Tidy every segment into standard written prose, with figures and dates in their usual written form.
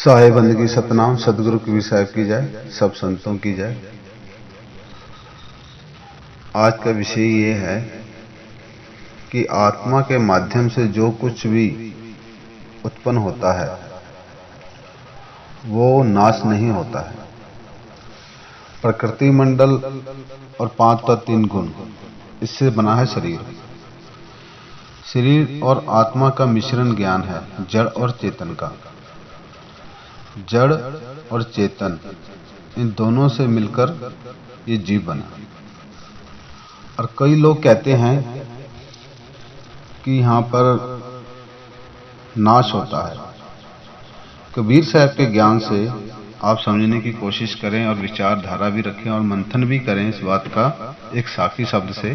साहे बंदगी सतनाम सदगुरु कबीर साहब की जय, सब संतों की जय। आज का विषय ये है कि आत्मा के माध्यम से जो कुछ भी उत्पन्न होता है वो नाश नहीं होता है। प्रकृति मंडल और 5 तत्व 3 गुण, इससे बना है शरीर। शरीर और आत्मा का मिश्रण ज्ञान है, जड़ और चेतन का। जड़ और चेतन, इन दोनों से मिलकर ये जीव बना। और कई लोग कहते हैं कि यहाँ पर नाश होता है। कबीर साहब के ज्ञान से आप समझने की कोशिश करें और विचारधारा भी रखें और मंथन भी करें इस बात का, एक साखी शब्द से,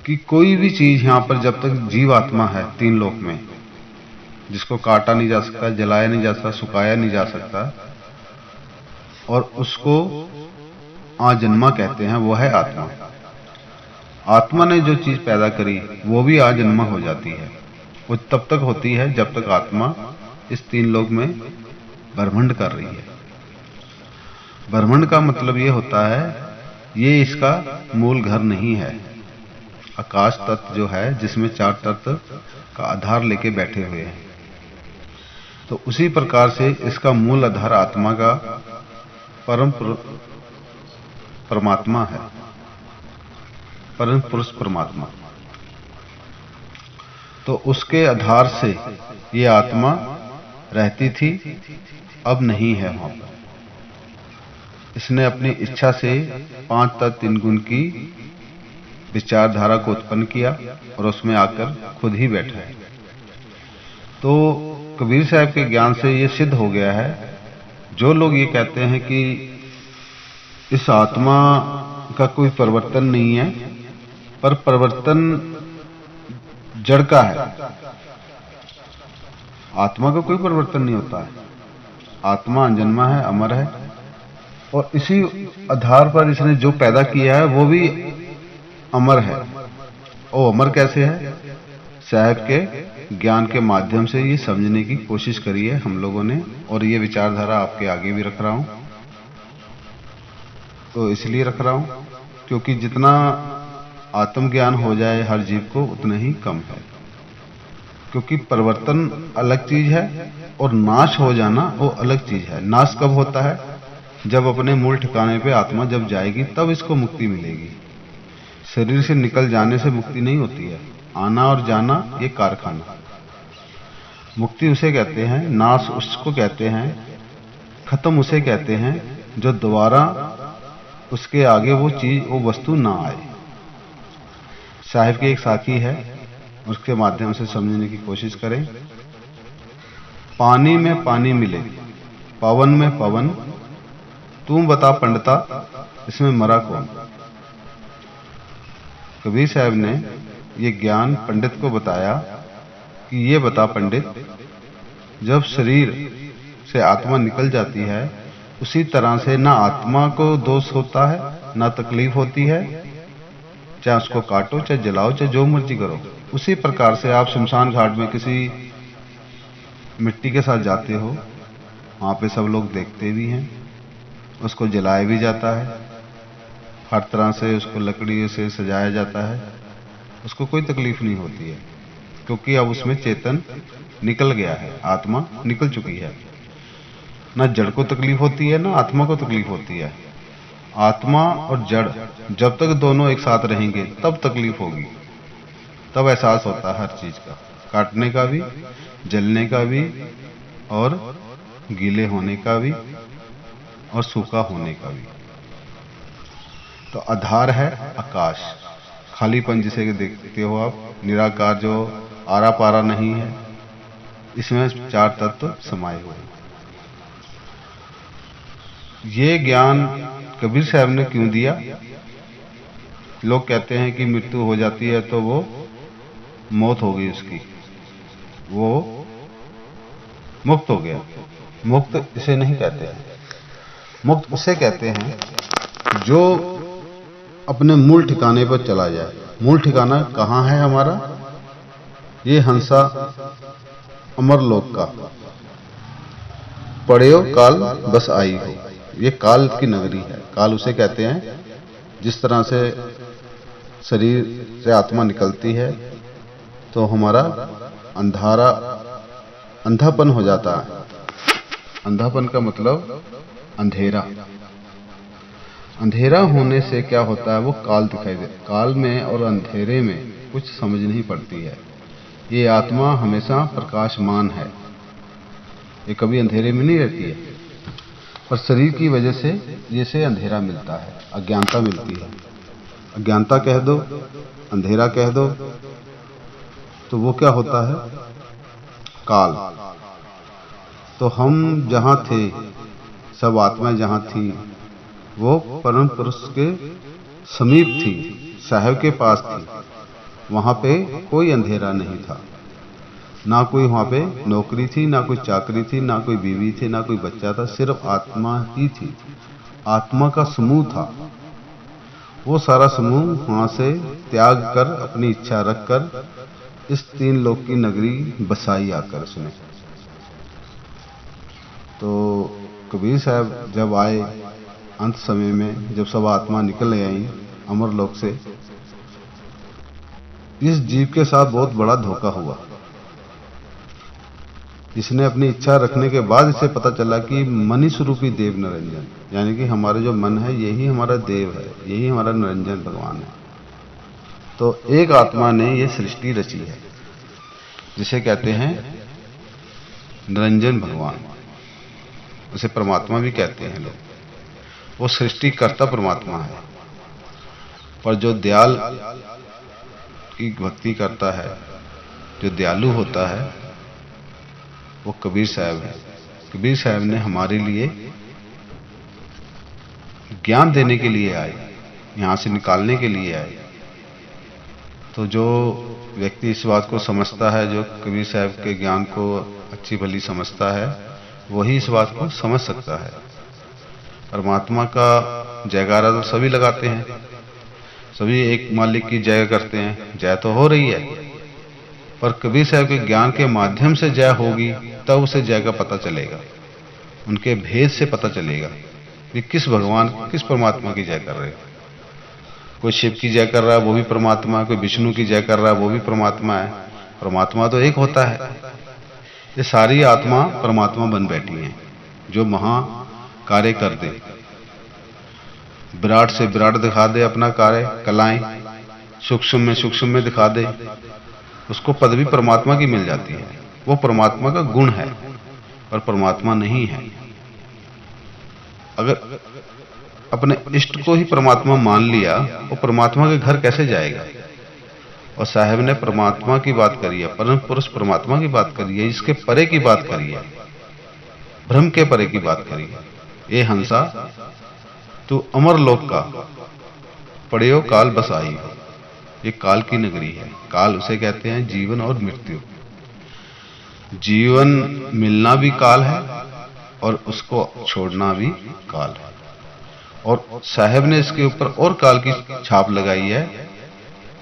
कि कोई भी चीज यहाँ पर जब तक जीव आत्मा है 3 लोक में, जिसको काटा नहीं जा सकता, जलाया नहीं जा सकता, सुखाया नहीं जा सकता, और उसको आजन्मा कहते हैं, वो है आत्मा। आत्मा ने जो चीज पैदा करी वो भी आजन्मा हो जाती है। वो तब तक होती है जब तक आत्मा इस 3 लोक में भ्रमण कर रही है। भ्रमण का मतलब ये होता है, ये इसका मूल घर नहीं है। आकाश तत्व जो है, जिसमें 4 तत्व का आधार लेके बैठे हुए हैं, तो उसी प्रकार से इसका मूल आधार आत्मा का परम परमात्मा है, परम पुरुष परमात्मा। तो उसके आधार से ये आत्मा रहती थी, अब नहीं है वहां पर। इसने अपनी इच्छा से 5 तत्व 3 गुण की विचारधारा को उत्पन्न किया और उसमें आकर खुद ही बैठा है। तो कबीर साहब के ज्ञान से ये सिद्ध हो गया है। जो लोग ये कहते हैं कि इस आत्मा का कोई परिवर्तन नहीं है, पर परिवर्तन जड़ का है, आत्मा का कोई परिवर्तन नहीं होता है। आत्मा अजन्मा है, अमर है, और इसी आधार पर इसने जो पैदा किया है वो भी अमर है। वो अमर कैसे है? साहब के ज्ञान के माध्यम से ये समझने की कोशिश करी है हम लोगों ने, और ये विचारधारा आपके आगे भी रख रहा हूं। तो इसलिए रख रहा हूं क्योंकि जितना आत्मज्ञान हो जाए हर जीव को, उतना ही कम है। क्योंकि परिवर्तन अलग चीज है और नाश हो जाना वो अलग चीज है। नाश कब होता है? जब अपने मूल ठिकाने पे आत्मा जब जाएगी तब इसको मुक्ति मिलेगी। शरीर से निकल जाने से मुक्ति नहीं होती है। आना और जाना ये कारखाना। मुक्ति उसे कहते हैं, नाश उसको कहते हैं, खत्म उसे कहते हैं जो दोबारा उसके आगे वो चीज, वो वस्तु ना आए। साहिब की एक साखी है, उसके माध्यम से समझने की कोशिश करें। पानी में पानी मिले, पवन में पवन, तुम बता पंडिता इसमें मरा कौन। कबीर साहब ने ये ज्ञान पंडित को बताया कि ये बता पंडित, जब शरीर से आत्मा निकल जाती है उसी तरह से ना आत्मा को दोष होता है, ना तकलीफ होती है, चाहे उसको काटो, चाहे जलाओ, चाहे जो मर्जी करो। उसी प्रकार से आप शमशान घाट में किसी मिट्टी के साथ जाते हो, वहां पे सब लोग देखते भी हैं, उसको जलाया भी जाता है, हर तरह से उसको लकड़ी से सजाया जाता है, उसको कोई तकलीफ नहीं होती है, क्योंकि अब उसमें चेतन निकल गया है, आत्मा निकल चुकी है। ना जड़ को तकलीफ होती है, ना आत्मा को तकलीफ होती है। आत्मा और जड़ जब तक दोनों एक साथ रहेंगे तब तकलीफ होगी, तब एहसास होता है हर चीज का, काटने का भी, जलने का भी, और गीले होने का भी, और सूखा होने का भी। तो आधार है आकाश, खालीपन जिसे देखते हो आप, निराकार, जो आरा पारा नहीं है, इसमें 4 तत्व समाये हुए हैं। ये ज्ञान कबीर साहब ने क्यों दिया? लोग कहते हैं कि मृत्यु हो जाती है तो वो मौत हो गई उसकी, वो मुक्त हो गया। मुक्त इसे नहीं कहते हैं। मुक्त उसे कहते हैं जो अपने मूल ठिकाने पर चला जाए। मूल ठिकाना कहाँ है हमारा? ये हंसा अमरलोक का, पढ़ियो काल बस आई हो। ये काल की नगरी है। काल उसे कहते हैं जिस तरह से शरीर से आत्मा निकलती है तो हमारा अंधापन हो जाता है। अंधापन का मतलब अंधेरा। अंधेरा होने से क्या होता है, वो काल दिखाई दे। काल में और अंधेरे में कुछ समझ नहीं पड़ती है। ये आत्मा हमेशा प्रकाशमान है, ये कभी अंधेरे में नहीं रहती है। पर शरीर की वजह से जैसे अंधेरा मिलता है, अज्ञानता मिलती है। अज्ञानता कह दो, अंधेरा कह दो, तो वो क्या होता है, काल। तो हम जहां थे, सब आत्माएं जहां थी, वो परम पुरुष के समीप थी, साहब के पास थी। वहां पे कोई अंधेरा नहीं था, ना कोई वहां पे नौकरी थी, ना कोई चाकरी थी, ना कोई बीवी थी, ना कोई बच्चा था, सिर्फ आत्मा ही थी। आत्मा का समूह था। वो सारा समूह वहां से त्याग कर, अपनी इच्छा रखकर इस तीन लोक की नगरी बसाई आकर उसने। तो कबीर साहब जब आए अंत समय में, जब सब आत्मा निकल आई अमर लोक से, इस जीव के साथ बहुत बड़ा धोखा हुआ। इसने अपनी इच्छा रखने के बाद इसे पता चला कि मनी स्वरूपी देव निरंजन, यानी कि हमारा जो मन है यही हमारा देव है, यही हमारा निरंजन भगवान है। तो एक आत्मा ने ये सृष्टि रची है, जिसे कहते हैं निरंजन भगवान। उसे परमात्मा भी कहते हैं लोग। वो सृष्टिकर्ता परमात्मा है। पर जो दयाल की भक्ति करता है, जो दयालु होता है, वो कबीर साहब है। कबीर साहब ने हमारे लिए ज्ञान देने के लिए आए, यहां से निकालने के लिए आए। तो जो व्यक्ति इस बात को समझता है, जो कबीर साहब के ज्ञान को अच्छी भली समझता है, वही इस बात को समझ सकता है। परमात्मा का जयकारा तो सभी लगाते हैं, सभी एक मालिक की जय करते हैं, जय तो हो रही है। पर कबीर साहब के ज्ञान के माध्यम से जय होगी, तब उसे जय का पता चलेगा, उनके भेद से पता चलेगा कि किस भगवान, किस परमात्मा की जय कर रहे हैं। कोई शिव की जय कर रहा है, वो भी परमात्मा है। कोई विष्णु की जय कर रहा है, वो भी परमात्मा है। परमात्मा तो एक होता है। ये सारी आत्मा परमात्मा बन बैठी हैं, जो महा कार्य कर दे, विराट से विराट दिखा दे अपना कार्य, कलाएं सूक्ष्म में दिखा दे, उसको पदवी परमात्मा की मिल जाती है। वो परमात्मा का गुण है, पर परमात्मा नहीं है। अगर अपने इष्ट को ही परमात्मा मान लिया, वो परमात्मा के घर कैसे जाएगा। और साहब ने परमात्मा की बात करी है, परम पुरुष परमात्मा की बात करी है, इसके परे की बात करी है, भ्रम के परे की बात करी है। ये हंसा तू अमर लोक का पढ़ियो काल बस आई हो। ये काल की नगरी है। काल उसे कहते हैं जीवन और मृत्यु। जीवन मिलना भी काल है और उसको छोड़ना भी काल है। और साहब ने इसके ऊपर और काल की छाप लगाई है,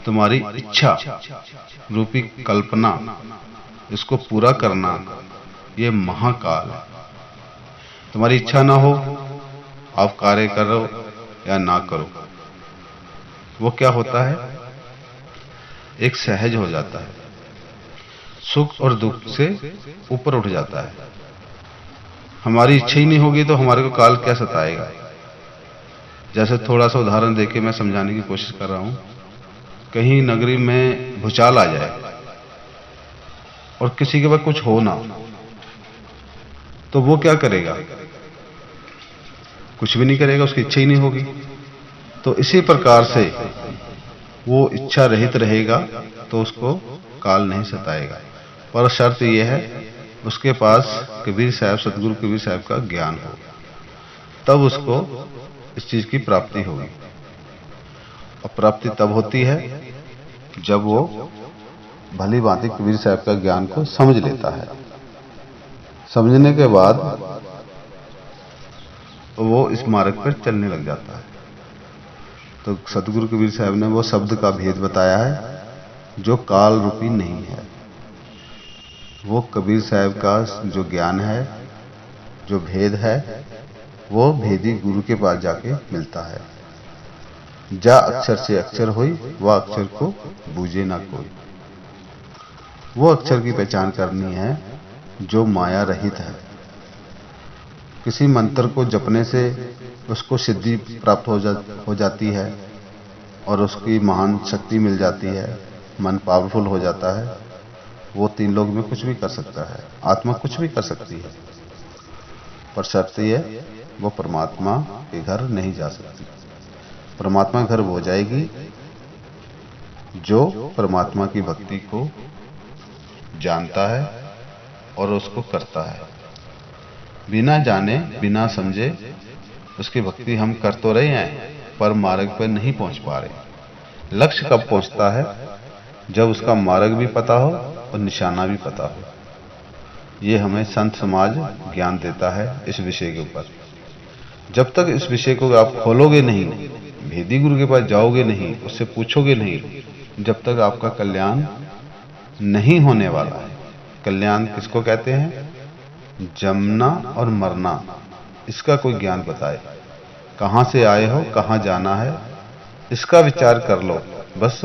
तुम्हारी इच्छा रूपी कल्पना, इसको पूरा करना, ये महाकाल है। तुम्हारी इच्छा ना हो, आप कार्य करो या ना करो, वो क्या होता है, एक सहज हो जाता है, सुख और दुख से ऊपर उठ जाता है। हमारी इच्छा ही नहीं होगी तो हमारे को काल क्या सताएगा। जैसे थोड़ा सा उदाहरण देके मैं समझाने की कोशिश कर रहा हूं। कहीं नगरी में भूचाल आ जाए और किसी के पास कुछ हो ना, तो वो क्या करेगा, कुछ भी नहीं करेगा, उसकी इच्छा ही नहीं होगी। तो इसी प्रकार से वो इच्छा रहित रहेगा तो उसको काल नहीं सताएगा। पर शर्त यह है, उसके पास कबीर साहब, सतगुरु कबीर साहब का ज्ञान हो, तब उसको इस चीज की प्राप्ति होगी। और प्राप्ति तब होती है जब वो भली भांति कबीर साहब का ज्ञान को समझ लेता है। समझने के बाद वो इस मार्ग पर चलने लग जाता है। तो सतगुरु कबीर साहब ने वो शब्द का भेद बताया है जो काल रूपी नहीं है। वो कबीर साहब का जो ज्ञान है, जो भेद है वो भेदी गुरु के पास जाके मिलता है। जा अक्षर से अक्षर होई, वह अक्षर को बूझे ना कोई। वो अक्षर की पहचान करनी है जो माया रहित है। किसी मंत्र को जपने से उसको सिद्धि प्राप्त हो जाती है और उसकी महान शक्ति मिल जाती है, मन पावरफुल हो जाता है। वो तीन लोग में कुछ भी कर सकता है, आत्मा कुछ भी कर सकती है, पर शर्त ये वो परमात्मा के घर नहीं जा सकती। परमात्मा घर वो जाएगी जो परमात्मा की भक्ति को जानता है और उसको करता है। बिना जाने बिना समझे उसकी भक्ति हम कर तो रहे हैं, पर मार्ग पर नहीं पहुंच पा रहे। लक्ष्य कब पहुंचता है? जब उसका मार्ग भी पता हो और निशाना भी पता हो। ये हमें संत समाज ज्ञान देता है इस विषय के ऊपर। जब तक इस विषय को आप खोलोगे नहीं, भेदी गुरु के पास जाओगे नहीं, उससे पूछोगे नहीं, जब तक आपका कल्याण नहीं होने वाला है। कल्याण किसको कहते हैं? जमना और मरना, इसका कोई ज्ञान बताए। कहां से आए हो, कहां जाना है, इसका विचार कर लो, बस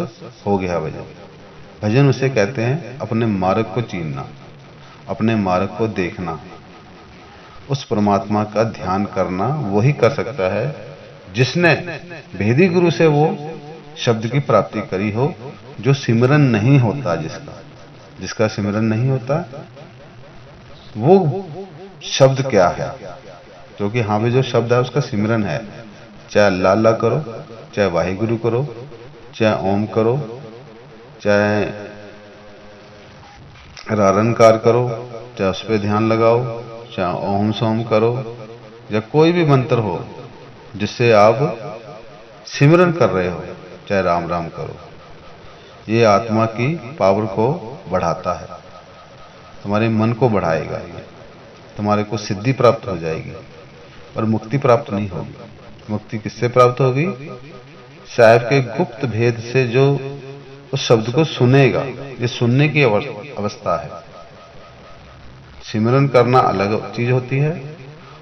हो गया भजन। भजन उसे कहते हैं अपने मार्ग को चीनना, अपने मार्ग को देखना। उस परमात्मा का ध्यान करना वही कर सकता है जिसने भेदी गुरु से वो शब्द की प्राप्ति करी हो जो सिमरन नहीं होता। जिसका सिमरन नहीं होता वो शब्द क्या है? क्योंकि हाँ भी जो शब्द है उसका सिमरन है। चाहे अल्लाह अल्लाह करो, चाहे वाहिगुरु करो, चाहे ओम करो, चाहे रारनकार करो, चाहे उस पर ध्यान लगाओ, चाहे ओम सोम करो, या कोई भी मंत्र हो जिससे आप सिमरन कर रहे हो, चाहे राम राम करो, ये आत्मा की पावर को बढ़ाता है, तुम्हारे मन को बढ़ाएगा, तुम्हारे को सिद्धि प्राप्त हो जाएगी, पर मुक्ति प्राप्त नहीं होगी। मुक्ति किससे प्राप्त होगी? साहब के गुप्त भेद से जो उस शब्द को सुनेगा। ये सुनने की अवस्था है। सिमरन करना अलग चीज होती है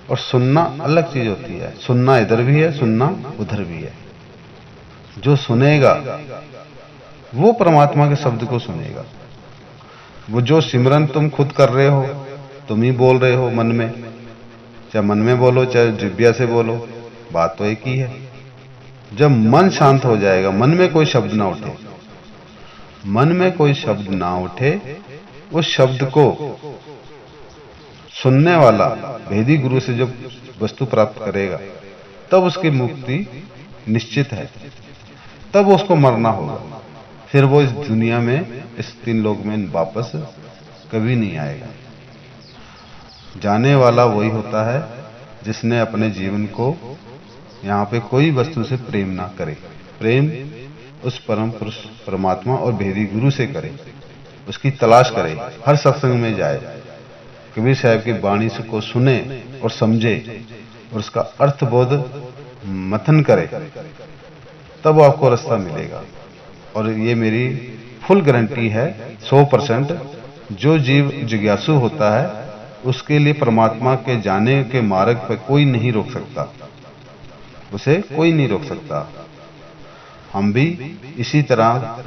और सुनना अलग चीज होती है। सुनना इधर भी है, सुनना उधर भी है। जो सुनेगा वो परमात्मा के शब्द को सुनेगा। वो जो सिमरन तुम खुद कर रहे हो, तुम ही बोल रहे हो मन में, चाहे मन में बोलो चाहे जिह्वा से बोलो, बात तो एक ही है। जब मन शांत हो जाएगा, मन में कोई शब्द ना उठे, मन में कोई शब्द ना उठे, उस शब्द को सुनने वाला भेदी गुरु से जब वस्तु प्राप्त करेगा तब उसकी मुक्ति निश्चित है। तब उसको मरना होगा, फिर वो इस दुनिया में, इस तीन लोक में वापस कभी नहीं आएगा। जाने वाला वही होता है जिसने अपने जीवन को यहाँ पे कोई वस्तु से प्रेम ना करे। प्रेम उस परम पुरुष परमात्मा और भेदी गुरु से करे, उसकी तलाश करे, हर सत्संग में जाए, कबीर साहब की वाणी को सुने और समझे और उसका अर्थबोध मथन करे, तब आपको रास्ता मिलेगा। और ये मेरी फुल गारंटी है 100%। जो जीव जिज्ञासु होता है उसके लिए परमात्मा के जाने के मार्ग पर कोई नहीं रोक सकता, उसे कोई नहीं रोक सकता। हम भी इसी तरह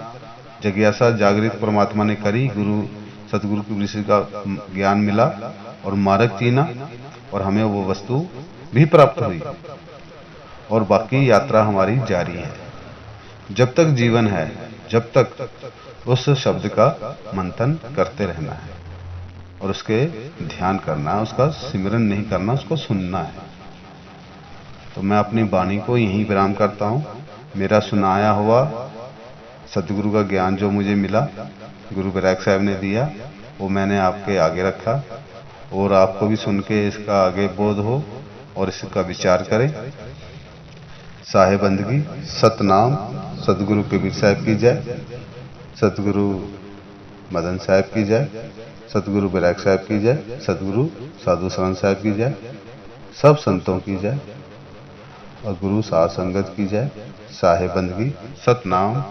जिज्ञासा जागृत परमात्मा ने करी, गुरु सतगुरु की वृष्टि का ज्ञान मिला और मार्ग चीना और हमें वो वस्तु भी प्राप्त हुई और बाकी यात्रा हमारी जारी है। जब तक जीवन है, जब तक उस शब्द का मंथन करते रहना है और उसके ध्यान करना है, उसका सिमरन नहीं करना, उसको सुनना है। तो मैं अपनी वाणी को यहीं विराम करता हूँ। मेरा सुनाया हुआ सतगुरु का ज्ञान जो मुझे मिला, गुरु बैराग साहब ने दिया, वो मैंने आपके आगे रखा और आपको भी सुन के इसका आगे बोध हो और इसका विचार करें। साहे बंदगी, सतनाम, सतगुरु कबीर साहब की जय, सतगुरु मदन साहब की जय, सतगुरु बैराग साहब की जय, सतगुरु साधु सरन साहब की जय, सब संतों की जय और गुरु साध संगत की जय। साहे बंदगी, सतनाम।